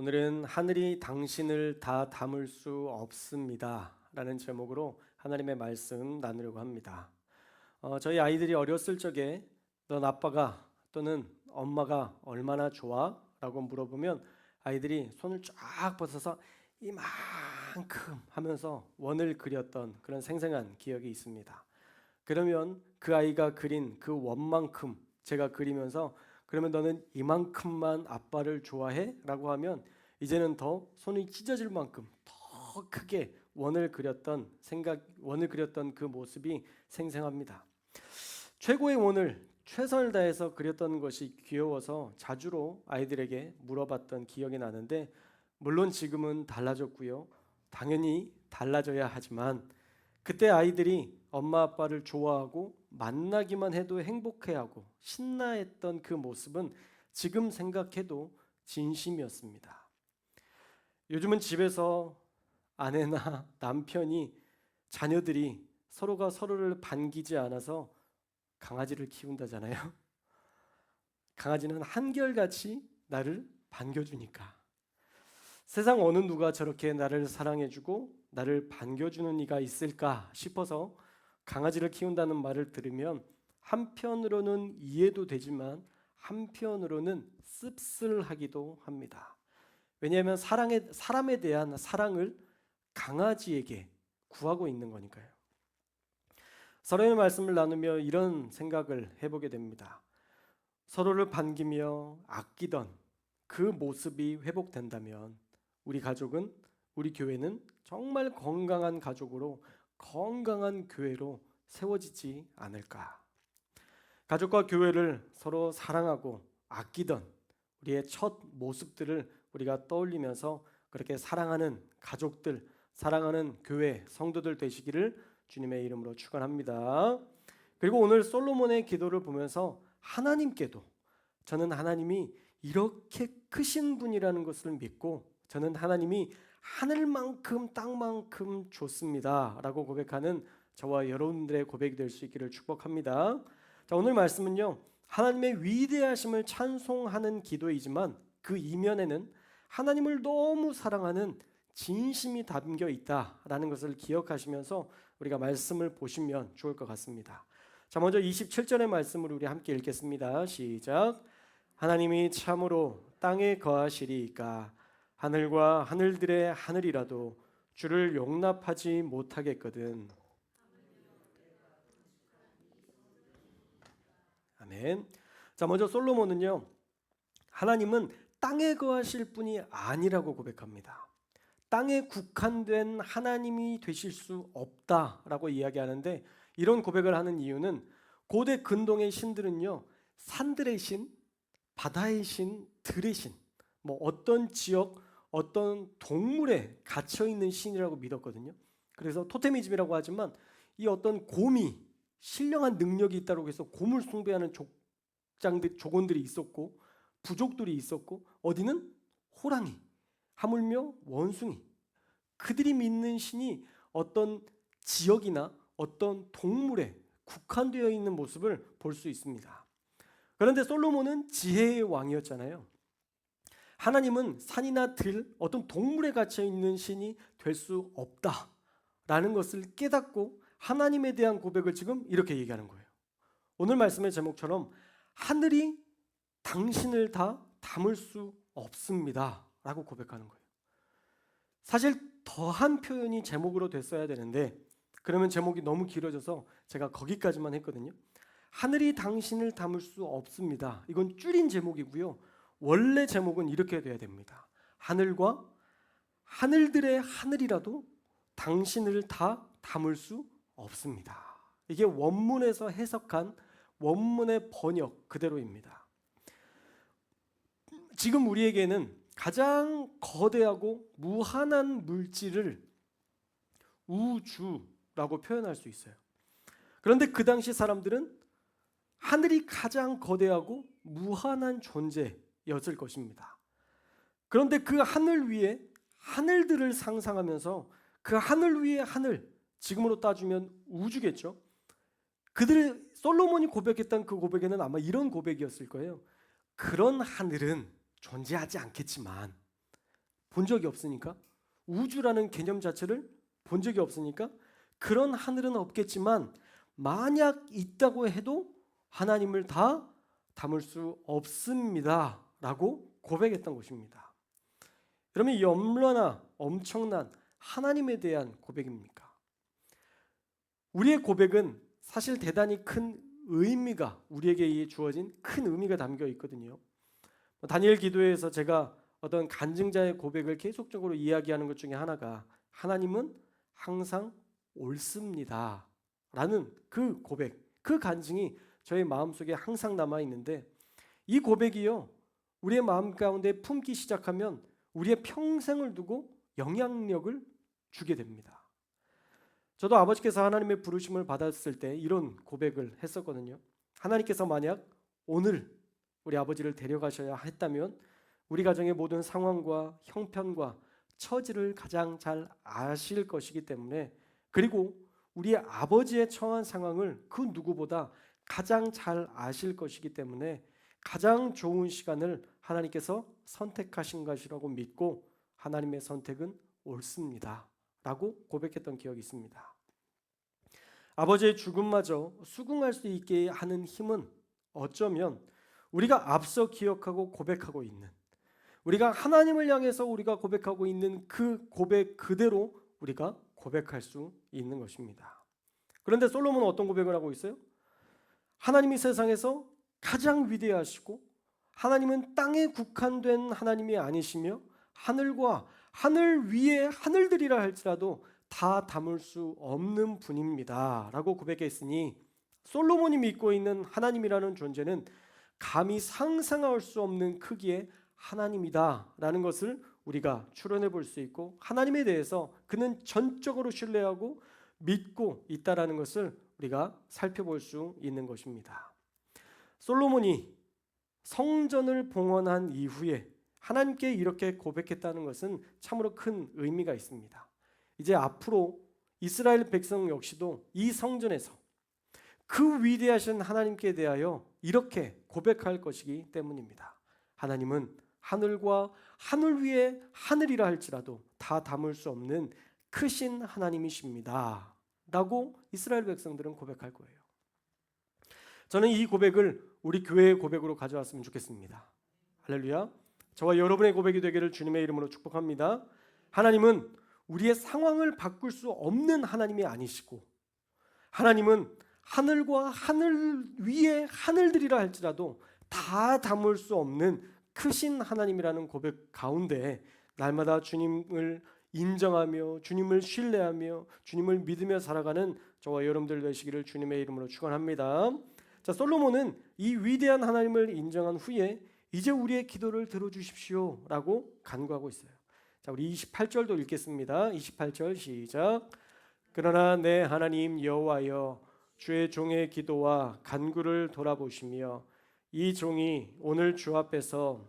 오늘은 하늘이 당신을 다 담을 수 없습니다 라는 제목으로 하나님의 말씀 나누려고 합니다. 저희 아이들이 어렸을 적에 넌 아빠가 또는 엄마가 얼마나 좋아? 라고 물어보면 아이들이 손을 쫙 뻗어서 이만큼 하면서 원을 그렸던 그런 생생한 기억이 있습니다. 그러면 그 아이가 그린 그 원만큼 제가 그리면서 그러면 너는 이만큼만 아빠를 좋아해? 라고 하면 이제는 더 손이 찢어질 만큼 더 크게 원을 그렸던 그 모습이 생생합니다. 최고의 원을 최선을 다해서 그렸던 것이 귀여워서 자주로 아이들에게 물어봤던 기억이 나는데, 물론 지금은 달라졌고요. 당연히 달라져야 하지만 그때 아이들이 엄마 아빠를 좋아하고 만나기만 해도 행복해하고 신나했던 그 모습은 지금 생각해도 진심이었습니다. 요즘은 집에서 아내나 남편이 자녀들이 서로가 서로를 반기지 않아서 강아지를 키운다잖아요. 강아지는 한결같이 나를 반겨주니까. 세상 어느 누가 저렇게 나를 사랑해주고 나를 반겨주는 이가 있을까 싶어서 강아지를 키운다는 말을 들으면 한편으로는 이해도 되지만 한편으로는 씁쓸하기도 합니다. 왜냐하면 사람에 대한 사랑을 강아지에게 구하고 있는 거니까요. 서로의 말씀을 나누며 이런 생각을 해보게 됩니다. 서로를 반기며 아끼던 그 모습이 회복된다면 우리 가족은, 우리 교회는 정말 건강한 가족으로, 건강한 교회로 세워지지 않을까. 가족과 교회를 서로 사랑하고 아끼던 우리의 첫 모습들을 우리가 떠올리면서 그렇게 사랑하는 가족들, 사랑하는 교회 성도들 되시기를 주님의 이름으로 축원합니다. 그리고 오늘 솔로몬의 기도를 보면서 하나님께도 저는 하나님이 이렇게 크신 분이라는 것을 믿고 저는 하나님이 하늘만큼 땅만큼 좋습니다 라고 고백하는 저와 여러분들의 고백이 될 수 있기를 축복합니다. 자, 오늘 말씀은요, 하나님의 위대하심을 찬송하는 기도이지만 그 이면에는 하나님을 너무 사랑하는 진심이 담겨 있다라는 것을 기억하시면서 우리가 말씀을 보시면 좋을 것 같습니다. 자, 먼저 27절의 말씀을 우리 함께 읽겠습니다. 시작. 하나님이 참으로 땅에 거하시리이까 하늘과 하늘들의 하늘이라도 주를 용납하지 못하겠거든. 아멘. 자, 먼저 솔로몬은요, 하나님은 땅에 거하실 분이 아니라고 고백합니다. 땅에 국한된 하나님이 되실 수 없다라고 이야기하는데, 이런 고백을 하는 이유는 고대 근동의 신들은요, 산들의 신, 바다의 신, 들의 신, 어떤 지역, 어떤 동물에 갇혀 있는 신이라고 믿었거든요. 그래서 토테미즘이라고 하지만 이 어떤 곰이 신령한 능력이 있다고 해서 곰을 숭배하는 조건들이 있었고, 부족들이 있었고, 어디는 호랑이, 하물며 원숭이, 그들이 믿는 신이 어떤 지역이나 어떤 동물에 국한되어 있는 모습을 볼 수 있습니다. 그런데 솔로몬은 지혜의 왕이었잖아요. 하나님은 산이나 들, 어떤 동물에 갇혀 있는 신이 될 수 없다라는 것을 깨닫고 하나님에 대한 고백을 지금 이렇게 얘기하는 거예요. 오늘 말씀의 제목처럼 하늘이 당신을 다 담을 수 없습니다 라고 고백하는 거예요. 사실 더한 표현이 제목으로 됐어야 되는데 그러면 제목이 너무 길어져서 제가 거기까지만 했거든요. 하늘이 당신을 담을 수 없습니다. 이건 줄인 제목이고요. 원래 제목은 이렇게 돼야 됩니다. 하늘과 하늘들의 하늘이라도 당신을 다 담을 수 없습니다. 이게 원문에서 해석한 원문의 번역 그대로입니다. 지금 우리에게는 가장 거대하고 무한한 물질을 우주라고 표현할 수 있어요. 그런데 그 당시 사람들은 하늘이 가장 거대하고 무한한 존재였을 것입니다. 그런데 그 하늘 위에 하늘들을 상상하면서 그 하늘 위에 하늘, 지금으로 따지면 우주겠죠. 솔로몬이 고백했던 그 고백에는 아마 이런 고백이었을 거예요. 그런 하늘은 존재하지 않겠지만 본 적이 없으니까, 우주라는 개념 자체를 본 적이 없으니까 그런 하늘은 없겠지만 만약 있다고 해도 하나님을 다 담을 수 없습니다 라고 고백했던 것입니다. 그러면 이 얼마나 엄청난 하나님에 대한 고백입니까? 우리의 고백은 사실 대단히 큰 의미가, 우리에게 주어진 큰 의미가 담겨 있거든요. 다니엘 기도에서 제가 어떤 간증자의 고백을 계속적으로 이야기하는 것 중에 하나가 하나님은 항상 옳습니다 라는 그 고백, 그 간증이 저의 마음속에 항상 남아 있는데, 이 고백이요, 우리의 마음 가운데 품기 시작하면 우리의 평생을 두고 영향력을 주게 됩니다. 저도 아버지께서 하나님의 부르심을 받았을 때 이런 고백을 했었거든요. 하나님께서 만약 오늘 우리 아버지를 데려가셔야 했다면 우리 가정의 모든 상황과 형편과 처지를 가장 잘 아실 것이기 때문에, 그리고 우리 아버지의 처한 상황을 그 누구보다 가장 잘 아실 것이기 때문에 가장 좋은 시간을 하나님께서 선택하신 것이라고 믿고 하나님의 선택은 옳습니다 라고 고백했던 기억이 있습니다. 아버지의 죽음마저 수긍할 수 있게 하는 힘은 어쩌면 우리가 앞서 기억하고 고백하고 있는, 우리가 하나님을 향해서 우리가 고백하고 있는 그 고백 그대로 우리가 고백할 수 있는 것입니다. 그런데 솔로몬은 어떤 고백을 하고 있어요? 하나님이 세상에서 가장 위대하시고 하나님은 땅에 국한된 하나님이 아니시며 하늘과 하늘 위에 하늘들이라 할지라도 다 담을 수 없는 분입니다 라고 고백했으니, 솔로몬이 믿고 있는 하나님이라는 존재는 감히 상상할 수 없는 크기의 하나님이다 라는 것을 우리가 추론해 볼 수 있고, 하나님에 대해서 그는 전적으로 신뢰하고 믿고 있다라는 것을 우리가 살펴볼 수 있는 것입니다. 솔로몬이 성전을 봉헌한 이후에 하나님께 이렇게 고백했다는 것은 참으로 큰 의미가 있습니다. 이제 앞으로 이스라엘 백성 역시도 이 성전에서 그 위대하신 하나님께 대하여 이렇게 고백할 것이기 때문입니다. 하나님은 하늘과 하늘 위에 하늘이라 할지라도 다 담을 수 없는 크신 하나님이십니다 라고 이스라엘 백성들은 고백할 거예요. 저는 이 고백을 우리 교회의 고백으로 가져왔으면 좋겠습니다. 할렐루야. 저와 여러분의 고백이 되기를 주님의 이름으로 축복합니다. 하나님은 우리의 상황을 바꿀 수 없는 하나님이 아니시고, 하나님은 하늘과 하늘 위에 하늘들이라 할지라도 다 담을 수 없는 크신 하나님이라는 고백 가운데 날마다 주님을 인정하며 주님을 신뢰하며 주님을 믿으며 살아가는 저와 여러분들 되시기를 주님의 이름으로 축원합니다. 자, 솔로몬은 이 위대한 하나님을 인정한 후에 이제 우리의 기도를 들어주십시오 라고 간구하고 있어요. 자, 우리 28절도 읽겠습니다. 28절 시작. 그러나 내 하나님 여호와여, 주의 종의 기도와 간구를 돌아보시며 이 종이 오늘 주 앞에서,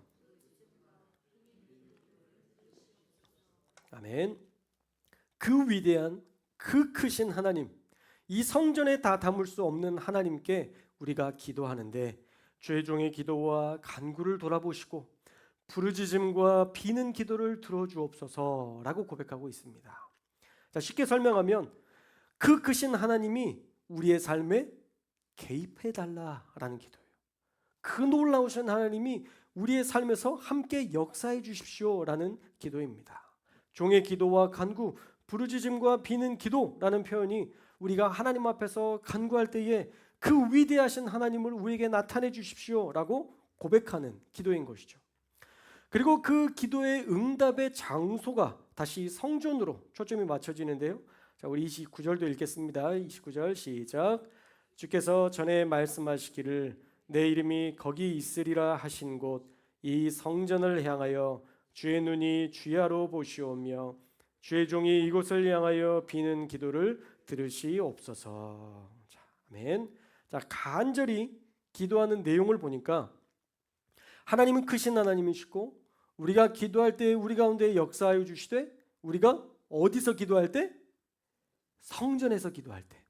아멘, 그 위대한 그 크신 하나님, 이 성전에 다 담을 수 없는 하나님께 우리가 기도하는데 주의 종의 기도와 간구를 돌아보시고 부르짖음과 비는 기도를 들어주옵소서라고 고백하고 있습니다. 자, 쉽게 설명하면 그 크신 하나님이 우리의 삶에 개입해달라라는 기도예요. 그 놀라우신 하나님이 우리의 삶에서 함께 역사해 주십시오라는 기도입니다. 종의 기도와 간구, 부르짖음과 비는 기도라는 표현이 우리가 하나님 앞에서 간구할 때에 그 위대하신 하나님을 우리에게 나타내 주십시오라고 고백하는 기도인 것이죠. 그리고 그 기도의 응답의 장소가 다시 성전으로 초점이 맞춰지는데요. 자, 우리 29절도 읽겠습니다. 29절 시작. 주께서 전에 말씀하시기를 내 이름이 거기 있으리라 하신 곳 이 성전을 향하여 주의 눈이 주야로 보시오며 주의 종이 이곳을 향하여 비는 기도를 들으시옵소서. 자, 아멘. 자, 간절히 기도하는 내용을 보니까 하나님은 크신 하나님이시고 우리가 기도할 때 우리 가운데 역사하여 주시되, 우리가 어디서 기도할 때? 성전에서 기도할 때,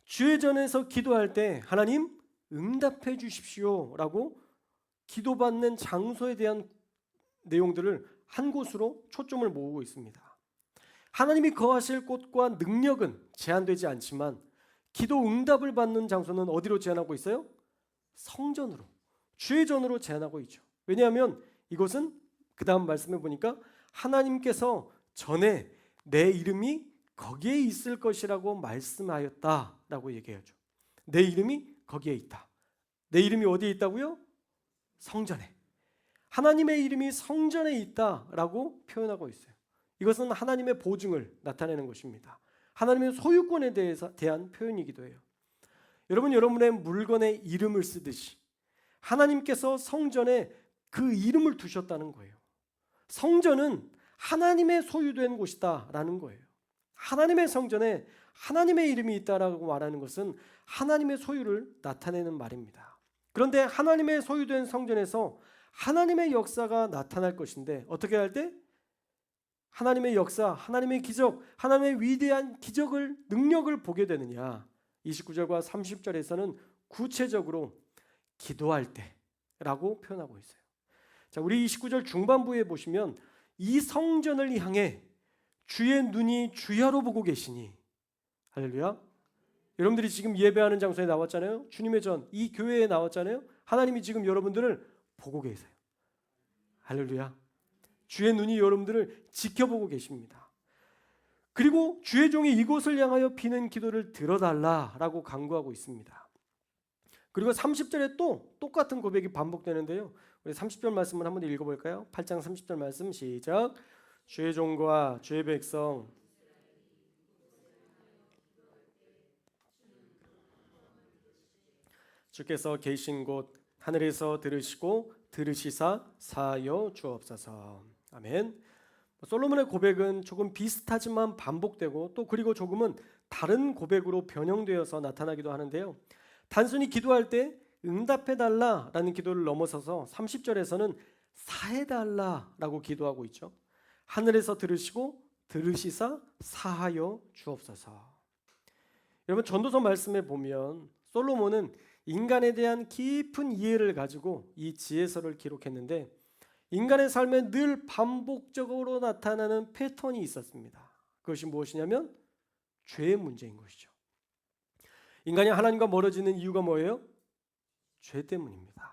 주의 전에서 기도할 때 하나님 응답해 주십시오라고 기도받는 장소에 대한 내용들을 한 곳으로 초점을 모으고 있습니다. 하나님이 거하실 곳과 능력은 제한되지 않지만 기도 응답을 받는 장소는 어디로 제한하고 있어요? 성전으로, 주의 전으로 제한하고 있죠. 왜냐하면 이곳은 그 다음 말씀해 보니까 하나님께서 전에 내 이름이 거기에 있을 것이라고 말씀하였다라고 얘기하죠. 내 이름이 거기에 있다. 내 이름이 어디에 있다고요? 성전에. 하나님의 이름이 성전에 있다라고 표현하고 있어요. 이것은 하나님의 보증을 나타내는 것입니다. 하나님의 소유권에 대한 표현이기도 해요. 여러분의 물건에 이름을 쓰듯이 하나님께서 성전에 그 이름을 두셨다는 거예요. 성전은 하나님의 소유된 곳이다라는 거예요. 하나님의 성전에 하나님의 이름이 있다라고 말하는 것은 하나님의 소유를 나타내는 말입니다. 그런데 하나님의 소유된 성전에서 하나님의 역사가 나타날 것인데 어떻게 할 때? 하나님의 역사, 하나님의 기적, 하나님의 위대한 기적을, 능력을 보게 되느냐? 29절과 30절에서는 구체적으로 기도할 때라고 표현하고 있어요. 자, 우리 29절 중반부에 보시면 이 성전을 향해 주의 눈이 주야로 보고 계시니, 할렐루야. 여러분들이 지금 예배하는 장소에 나왔잖아요. 주님의 전, 이 교회에 나왔잖아요. 하나님이 지금 여러분들을 보고 계세요. 할렐루야. 주의 눈이 여러분들을 지켜보고 계십니다. 그리고 주의 종이 이곳을 향하여 비는 기도를 들어달라라고 간구하고 있습니다. 그리고 30절에 또 똑같은 고백이 반복되는데요. 우리 30절 말씀을 한번 읽어볼까요? 8장 30절 말씀 시작. 주의 종과 주의 백성 주께서 계신 곳 하늘에서 들으시고 들으시사 사하여 주옵소서. 아멘. 솔로몬의 고백은 조금 비슷하지만 반복되고 또 그리고 조금은 다른 고백으로 변형되어서 나타나기도 하는데요. 단순히 기도할 때 응답해달라라는 기도를 넘어서서 30절에서는 사해달라라고 기도하고 있죠. 하늘에서 들으시고 들으시사 사하여 주옵소서. 여러분 전도서 말씀에 보면 솔로몬은 인간에 대한 깊은 이해를 가지고 이 지혜서를 기록했는데 인간의 삶에 늘 반복적으로 나타나는 패턴이 있었습니다. 그것이 무엇이냐면 죄의 문제인 것이죠. 인간이 하나님과 멀어지는 이유가 뭐예요? 죄 때문입니다.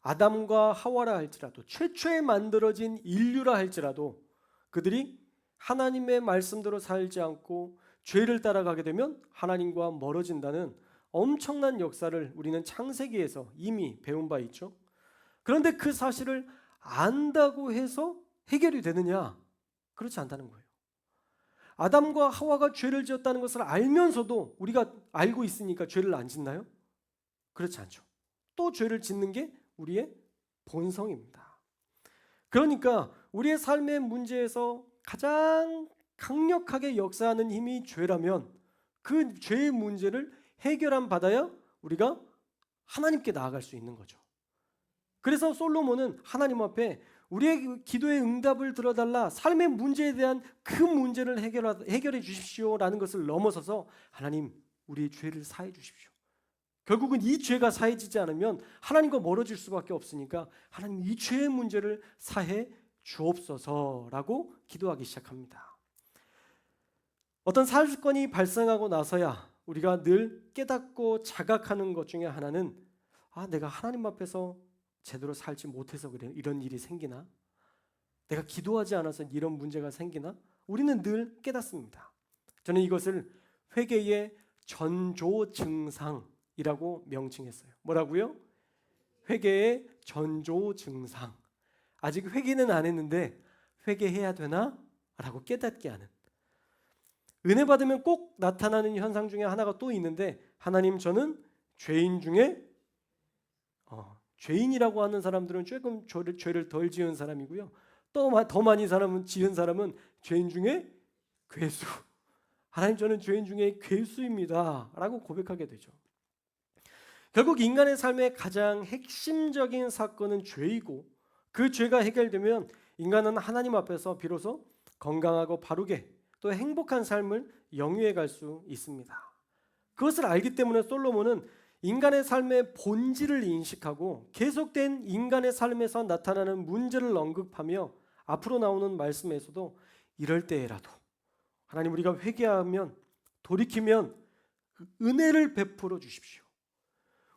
아담과 하와라 할지라도 최초에 만들어진 인류라 할지라도 그들이 하나님의 말씀대로 살지 않고 죄를 따라가게 되면 하나님과 멀어진다는 엄청난 역사를 우리는 창세기에서 이미 배운 바 있죠. 그런데 그 사실을 안다고 해서 해결이 되느냐? 그렇지 않다는 거예요. 아담과 하와가 죄를 지었다는 것을 알면서도 우리가 알고 있으니까 죄를 안 짓나요? 그렇지 않죠. 또 죄를 짓는 게 우리의 본성입니다. 그러니까 우리의 삶의 문제에서 가장 강력하게 역사하는 힘이 죄라면 그 죄의 문제를 해결함 받아야 우리가 하나님께 나아갈 수 있는 거죠. 그래서 솔로몬은 하나님 앞에 우리의 기도의 응답을 들어달라, 삶의 문제에 대한 그 문제를 해결해 주십시오라는 것을 넘어서서 하나님 우리의 죄를 사해 주십시오. 결국은 이 죄가 사해지지 않으면 하나님과 멀어질 수밖에 없으니까 하나님 이 죄의 문제를 사해 주옵소서라고 기도하기 시작합니다. 어떤 사건이 발생하고 나서야 우리가 늘 깨닫고 자각하는 것 중에 하나는 내가 하나님 앞에서 제대로 살지 못해서 그래 이런 일이 생기나? 내가 기도하지 않아서 이런 문제가 생기나? 우리는 늘 깨닫습니다. 저는 이것을 회개의 전조 증상이라고 명칭했어요. 뭐라고요? 회개의 전조 증상. 아직 회개는 안 했는데 회개해야 되나? 라고 깨닫게 하는. 은혜 받으면 꼭 나타나는 현상 중에 하나가 또 있는데 하나님 저는 죄인 중에 죄인이라고 하는 사람들은 조금 죄를 덜 지은 사람이고요. 또 더 많이 지은 사람은 죄인 중에 괴수. 하나님 저는 죄인 중에 괴수입니다 라고 고백하게 되죠. 결국 인간의 삶의 가장 핵심적인 사건은 죄이고 그 죄가 해결되면 인간은 하나님 앞에서 비로소 건강하고 바르게 또 행복한 삶을 영위해 갈 수 있습니다. 그것을 알기 때문에 솔로몬은 인간의 삶의 본질을 인식하고 계속된 인간의 삶에서 나타나는 문제를 언급하며 앞으로 나오는 말씀에서도 이럴 때라도 하나님 우리가 회개하면 돌이키면 은혜를 베풀어 주십시오.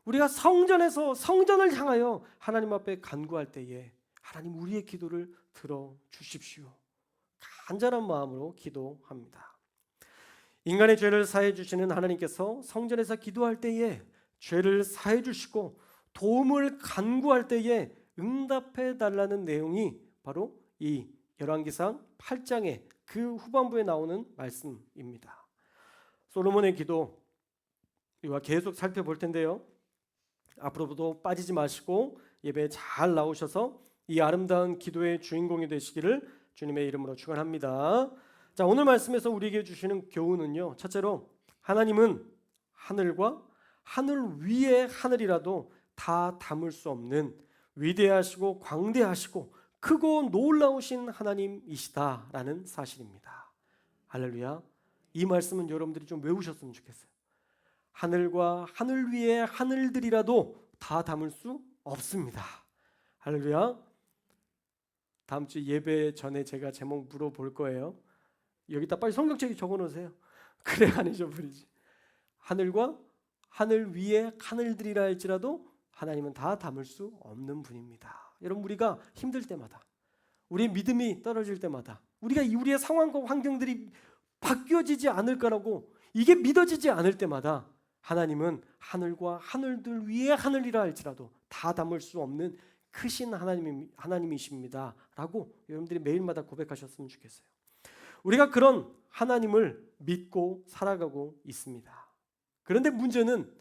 우리가 성전에서 성전을 향하여 하나님 앞에 간구할 때에 하나님 우리의 기도를 들어 주십시오. 간절한 마음으로 기도합니다. 인간의 죄를 사해 주시는 하나님께서 성전에서 기도할 때에 죄를 사해 주시고 도움을 간구할 때에 응답해 달라는 내용이 바로 이 열왕기상 8장의 그 후반부에 나오는 말씀입니다. 솔로몬의 기도 우리가 계속 살펴볼 텐데요. 앞으로도 빠지지 마시고 예배에 잘 나오셔서 이 아름다운 기도의 주인공이 되시기를 주님의 이름으로 축원합니다. 자, 오늘 말씀에서 우리에게 주시는 교훈은요. 첫째로 하나님은 하늘과 하늘 위의 하늘이라도 다 담을 수 없는 위대하시고 광대하시고 크고 놀라우신 하나님이시다라는 사실입니다. 할렐루야. 이 말씀은 여러분들이 좀 외우셨으면 좋겠어요. 하늘과 하늘 위의 하늘들이라도 다 담을 수 없습니다. 할렐루야. 다음 주 예배 전에 제가 제목 물어볼 거예요. 여기다 빨리 성경책에 적어놓으세요. 그래 안 잊어버리지. 하늘과 하늘 위의 하늘들이라 할지라도 하나님은 다 담을 수 없는 분입니다. 여러분 우리가 힘들 때마다 우리의 믿음이 떨어질 때마다 우리의 상황과 환경들이 바뀌어지지 않을 거라고 이게 믿어지지 않을 때마다 하나님은 하늘과 하늘들 위의 하늘이라 할지라도 다 담을 수 없는 크신 하나님이십니다 라고 여러분들이 매일마다 고백하셨으면 좋겠어요. 우리가 그런 하나님을 믿고 살아가고 있습니다. 그런데 문제는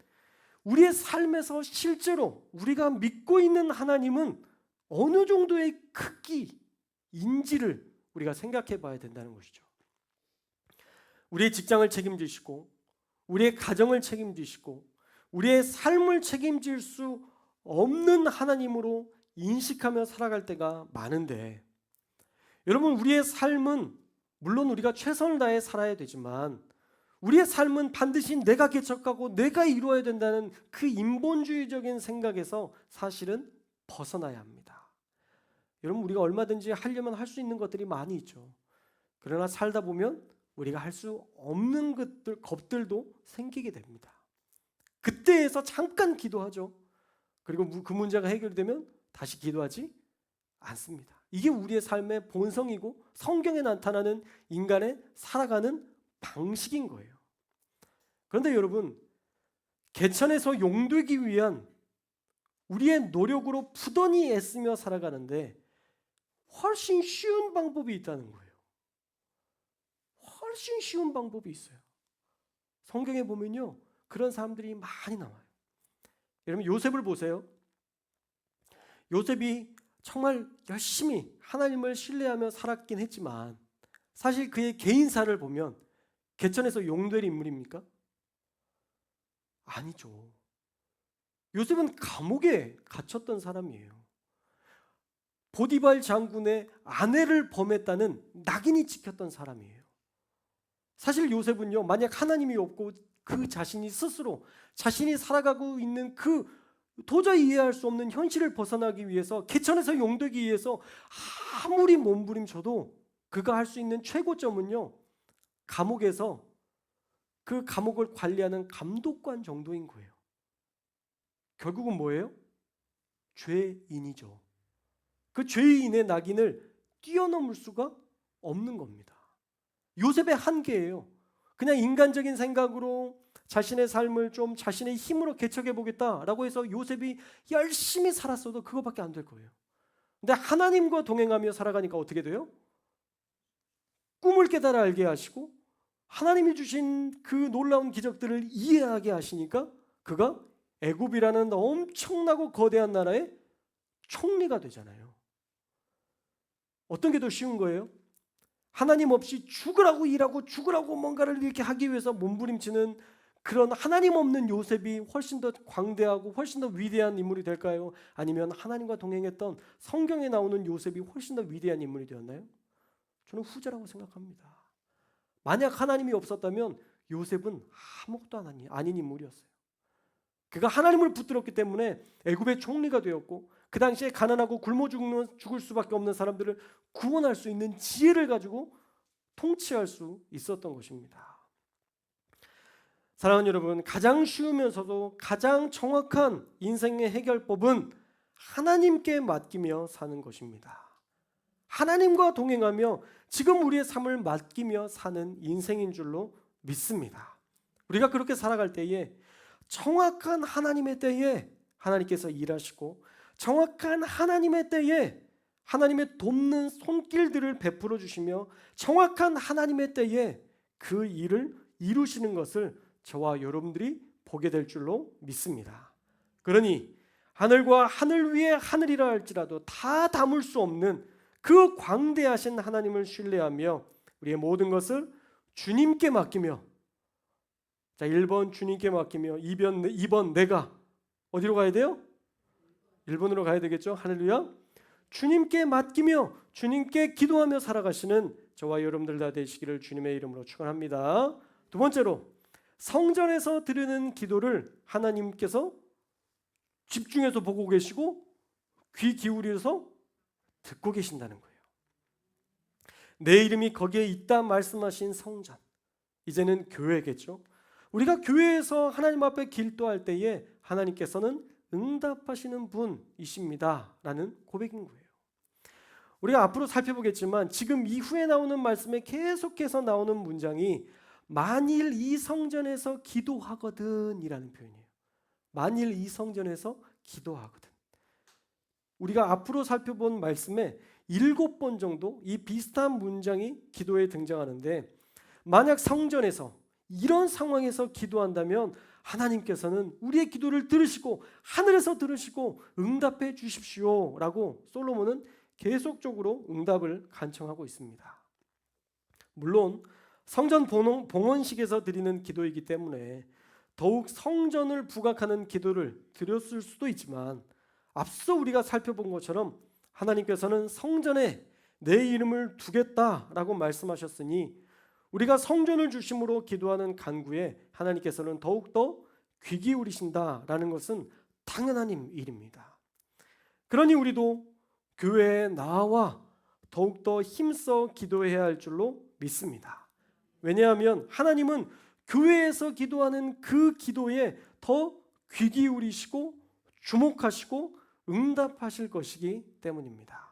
우리의 삶에서 실제로 우리가 믿고 있는 하나님은 어느 정도의 크기인지를 우리가 생각해 봐야 된다는 것이죠. 우리의 직장을 책임지시고 우리의 가정을 책임지시고 우리의 삶을 책임질 수 없는 하나님으로 인식하며 살아갈 때가 많은데 여러분 우리의 삶은 물론 우리가 최선을 다해 살아야 되지만 우리의 삶은 반드시 내가 개척하고 내가 이루어야 된다는 그 인본주의적인 생각에서 사실은 벗어나야 합니다. 여러분 우리가 얼마든지 하려면 할 수 있는 것들이 많이 있죠. 그러나 살다 보면 우리가 할 수 없는 것들도 생기게 됩니다. 그때에서 잠깐 기도하죠. 그리고 그 문제가 해결되면 다시 기도하지 않습니다. 이게 우리의 삶의 본성이고 성경에 나타나는 인간의 살아가는 방식인 거예요. 그런데 여러분 개천에서 용되기 위한 우리의 노력으로 부단히 애쓰며 살아가는데 훨씬 쉬운 방법이 있다는 거예요. 훨씬 쉬운 방법이 있어요. 성경에 보면요 그런 사람들이 많이 나와요. 여러분 요셉을 보세요. 요셉이 정말 열심히 하나님을 신뢰하며 살았긴 했지만 사실 그의 개인사를 보면 개천에서 용될 인물입니까? 아니죠. 요셉은 감옥에 갇혔던 사람이에요. 보디발 장군의 아내를 범했다는 낙인이 찍혔던 사람이에요. 사실 요셉은요 만약 하나님이 없고 그 자신이 스스로 자신이 살아가고 있는 그 도저히 이해할 수 없는 현실을 벗어나기 위해서 개천에서 용되기 위해서 아무리 몸부림쳐도 그가 할 수 있는 최고점은요 감옥에서 그 감옥을 관리하는 감독관 정도인 거예요. 결국은 뭐예요? 죄인이죠. 그 죄인의 낙인을 뛰어넘을 수가 없는 겁니다. 요셉의 한계예요. 그냥 인간적인 생각으로 자신의 삶을 좀 자신의 힘으로 개척해 보겠다라고 해서 요셉이 열심히 살았어도 그거밖에 안 될 거예요. 근데 하나님과 동행하며 살아가니까 어떻게 돼요? 꿈을 깨달아 알게 하시고 하나님이 주신 그 놀라운 기적들을 이해하게 하시니까 그가 애굽이라는 엄청나고 거대한 나라의 총리가 되잖아요. 어떤 게 더 쉬운 거예요? 하나님 없이 죽으라고 일하고 죽으라고 뭔가를 이렇게 하기 위해서 몸부림치는 그런 하나님 없는 요셉이 훨씬 더 광대하고 훨씬 더 위대한 인물이 될까요? 아니면 하나님과 동행했던 성경에 나오는 요셉이 훨씬 더 위대한 인물이 되었나요? 저는 후자라고 생각합니다. 만약 하나님이 없었다면 요셉은 아무것도 아닌 인물이었어요. 그가 하나님을 붙들었기 때문에 애굽의 총리가 되었고 그 당시에 가난하고 굶어 죽을 수밖에 없는 사람들을 구원할 수 있는 지혜를 가지고 통치할 수 있었던 것입니다. 사랑하는 여러분, 가장 쉬우면서도 가장 정확한 인생의 해결법은 하나님께 맡기며 사는 것입니다. 하나님과 동행하며 지금 우리의 삶을 맡기며 사는 인생인 줄로 믿습니다. 우리가 그렇게 살아갈 때에 정확한 하나님의 때에 하나님께서 일하시고 정확한 하나님의 때에 하나님의 돕는 손길들을 베풀어 주시며 정확한 하나님의 때에 그 일을 이루시는 것을 저와 여러분들이 보게 될 줄로 믿습니다. 그러니 하늘과 하늘 위에 하늘이라 할지라도 다 담을 수 없는 그 광대하신 하나님을 신뢰하며 우리의 모든 것을 주님께 맡기며, 자 1번 주님께 맡기며 2번 내가 어디로 가야 돼요? 1번으로 가야 되겠죠. 할렐루야. 주님께 맡기며 주님께 기도하며 살아가시는 저와 여러분들 다 되시기를 주님의 이름으로 축원합니다. 두 번째로, 성전에서 드리는 기도를 하나님께서 집중해서 보고 계시고 귀 기울여서 듣고 계신다는 거예요. 내 이름이 거기에 있다 말씀하신 성전, 이제는 교회겠죠. 우리가 교회에서 하나님 앞에 기도할 때에 하나님께서는 응답하시는 분이십니다 라는 고백인 거예요. 우리가 앞으로 살펴보겠지만 지금 이후에 나오는 말씀에 계속해서 나오는 문장이 만일 이 성전에서 기도하거든 이라는 표현이에요. 만일 이 성전에서 기도하거든. 우리가 앞으로 살펴본 말씀에 7번 정도 이 비슷한 문장이 기도에 등장하는데, 만약 성전에서 이런 상황에서 기도한다면 하나님께서는 우리의 기도를 들으시고 하늘에서 들으시고 응답해 주십시오 라고 솔로몬은 계속적으로 응답을 간청하고 있습니다. 물론 성전 봉헌식에서 드리는 기도이기 때문에 더욱 성전을 부각하는 기도를 드렸을 수도 있지만, 앞서 우리가 살펴본 것처럼 하나님께서는 성전에 내 이름을 두겠다라고 말씀하셨으니 우리가 성전을 중심으로 기도하는 간구에 하나님께서는 더욱더 귀 기울이신다라는 것은 당연한 일입니다. 그러니 우리도 교회에 나와 더욱더 힘써 기도해야 할 줄로 믿습니다. 왜냐하면 하나님은 교회에서 기도하는 그 기도에 더 귀 기울이시고 주목하시고 응답하실 것이기 때문입니다.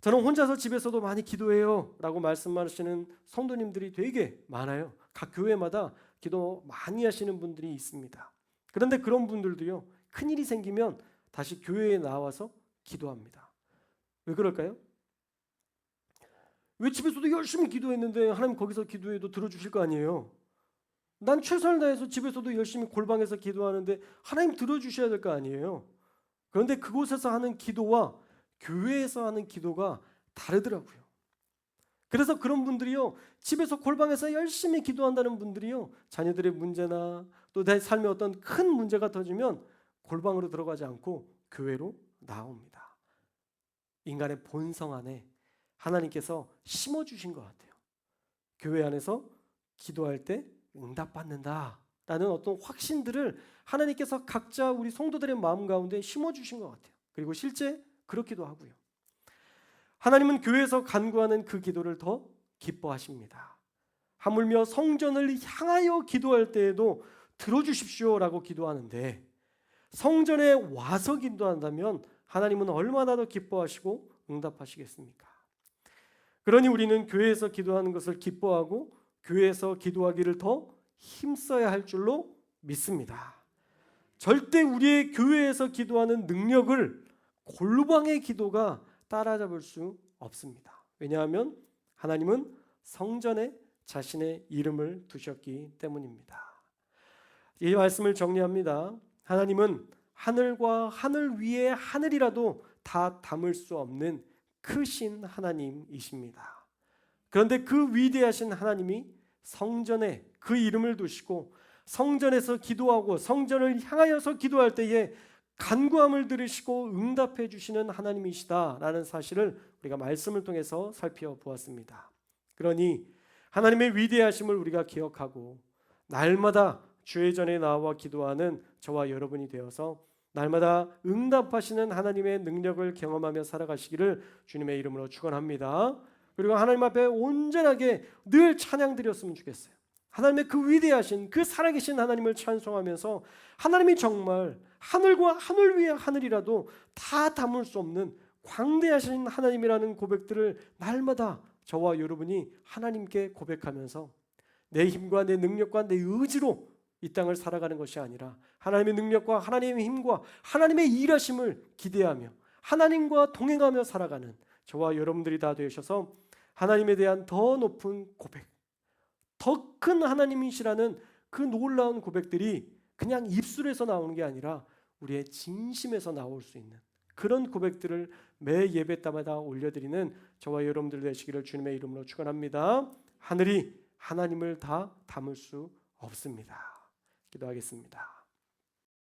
저는 혼자서 집에서도 많이 기도해요 라고 말씀하시는 성도님들이 되게 많아요. 각 교회마다 기도 많이 하시는 분들이 있습니다. 그런데 그런 분들도요, 큰일이 생기면 다시 교회에 나와서 기도합니다. 왜 그럴까요? 왜 집에서도 열심히 기도했는데 하나님 거기서 기도해도 들어주실 거 아니에요? 난 최선을 다해서 집에서도 열심히 골방에서 기도하는데 하나님 들어주셔야 될 거 아니에요? 그런데 그곳에서 하는 기도와 교회에서 하는 기도가 다르더라고요. 그래서 그런 분들이요, 집에서 골방에서 열심히 기도한다는 분들이요, 자녀들의 문제나 또 내 삶에 어떤 큰 문제가 터지면 골방으로 들어가지 않고 교회로 나옵니다. 인간의 본성 안에 하나님께서 심어주신 것 같아요. 교회 안에서 기도할 때 응답받는다라는 어떤 확신들을 하나님께서 각자 우리 성도들의 마음 가운데 심어주신 것 같아요. 그리고 실제 그렇기도 하고요. 하나님은 교회에서 간구하는 그 기도를 더 기뻐하십니다. 하물며 성전을 향하여 기도할 때에도 들어주십시오라고 기도하는데, 성전에 와서 기도한다면 하나님은 얼마나 더 기뻐하시고 응답하시겠습니까? 그러니 우리는 교회에서 기도하는 것을 기뻐하고 교회에서 기도하기를 더 힘써야 할 줄로 믿습니다. 절대 우리의 교회에서 기도하는 능력을 골방의 기도가 따라잡을 수 없습니다. 왜냐하면 하나님은 성전에 자신의 이름을 두셨기 때문입니다. 이 말씀을 정리합니다. 하나님은 하늘과 하늘 위에 하늘이라도 다 담을 수 없는 크신 하나님이십니다. 그런데 그 위대하신 하나님이 성전에 그 이름을 두시고 성전에서 기도하고 성전을 향하여서 기도할 때에 간구함을 들으시고 응답해 주시는 하나님이시다라는 사실을 우리가 말씀을 통해서 살펴보았습니다. 그러니 하나님의 위대하심을 우리가 기억하고 날마다 주의 전에 나와 기도하는 저와 여러분이 되어서 날마다 응답하시는 하나님의 능력을 경험하며 살아가시기를 주님의 이름으로 축원합니다. 그리고 하나님 앞에 온전하게 늘 찬양 드렸으면 좋겠어요. 하나님의 그 위대하신 그 살아계신 하나님을 찬송하면서 하나님이 정말 하늘과 하늘 위의 하늘이라도 다 담을 수 없는 광대하신 하나님이라는 고백들을 날마다 저와 여러분이 하나님께 고백하면서 내 힘과 내 능력과 내 의지로 이 땅을 살아가는 것이 아니라 하나님의 능력과 하나님의 힘과 하나님의 일하심을 기대하며 하나님과 동행하며 살아가는 저와 여러분들이 다 되셔서 하나님에 대한 더 높은 고백, 더 큰 하나님이시라는 그 놀라운 고백들이 그냥 입술에서 나오는 게 아니라 우리의 진심에서 나올 수 있는 그런 고백들을 매 예배 때마다 올려드리는 저와 여러분들 되시기를 주님의 이름으로 축원합니다. 하늘이 하나님을 다 담을 수 없습니다. 기도하겠습니다.